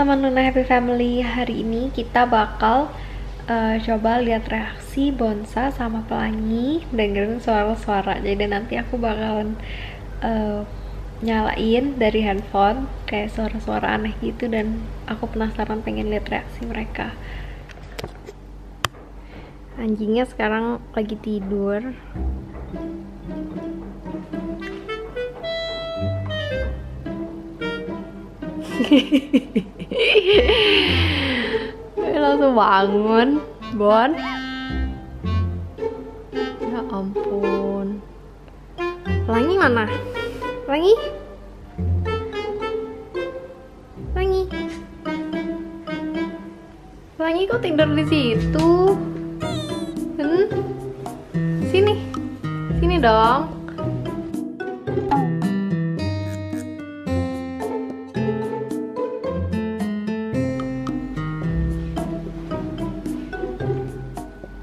teman-teman Luna Happy Family, hari ini kita bakal coba lihat reaksi Bonsa sama Pelangi dengerin suara-suara. Jadi nanti aku bakalan nyalain dari handphone kayak suara-suara aneh gitu, dan aku penasaran pengen lihat reaksi mereka. Anjingnya sekarang lagi tidur. Langsung bangun, Bon. Ya ampun. Pelangi mana? Pelangi? Pelangi? Pelangi kok tidur di situ? Sini. Sini dong.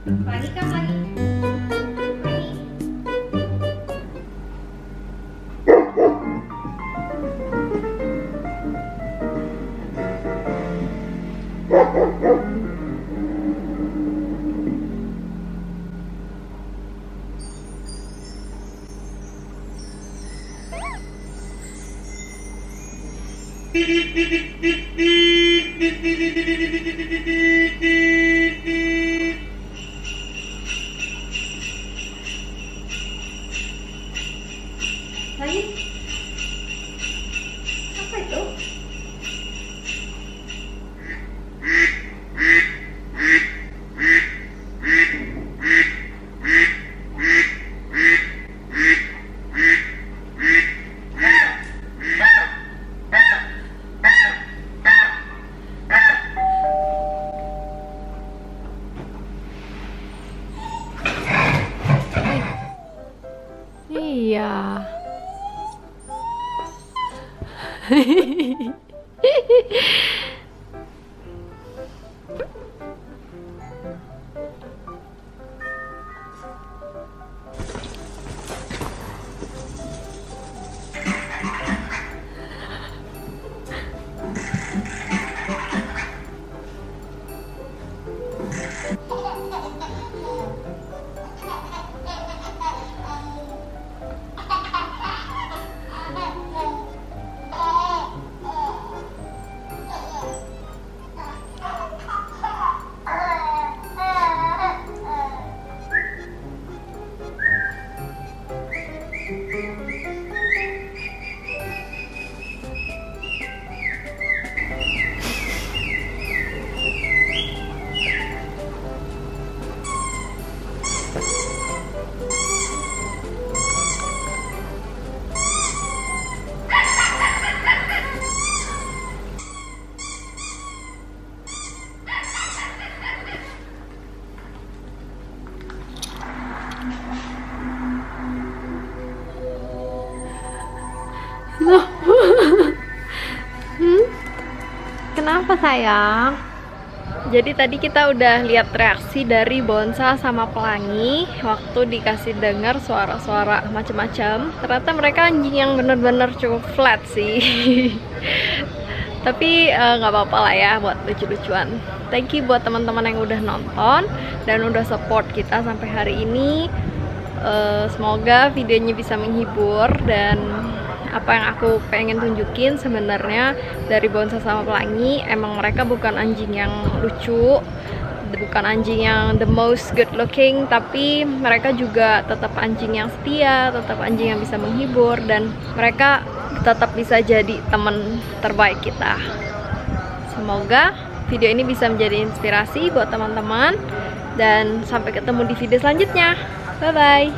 Lagi kan lagi. Lagi? Apa itu? Iya. Kenapa sayang? Jadi tadi kita udah lihat reaksi dari Bonsa sama Pelangi waktu dikasih dengar suara-suara macam-macam. Ternyata mereka anjing yang bener-bener cukup flat sih. Tapi nggak apa-apa lah ya buat lucu-lucuan. Thank you buat teman-teman yang udah nonton dan udah support kita sampai hari ini. Semoga videonya bisa menghibur, dan apa yang aku pengen tunjukin sebenarnya dari Bonsa sama Pelangi, emang mereka bukan anjing yang lucu, bukan anjing yang the most good looking, tapi mereka juga tetap anjing yang setia, tetap anjing yang bisa menghibur, dan mereka tetap bisa jadi teman terbaik kita. Semoga video ini bisa menjadi inspirasi buat teman-teman, dan sampai ketemu di video selanjutnya. Bye bye.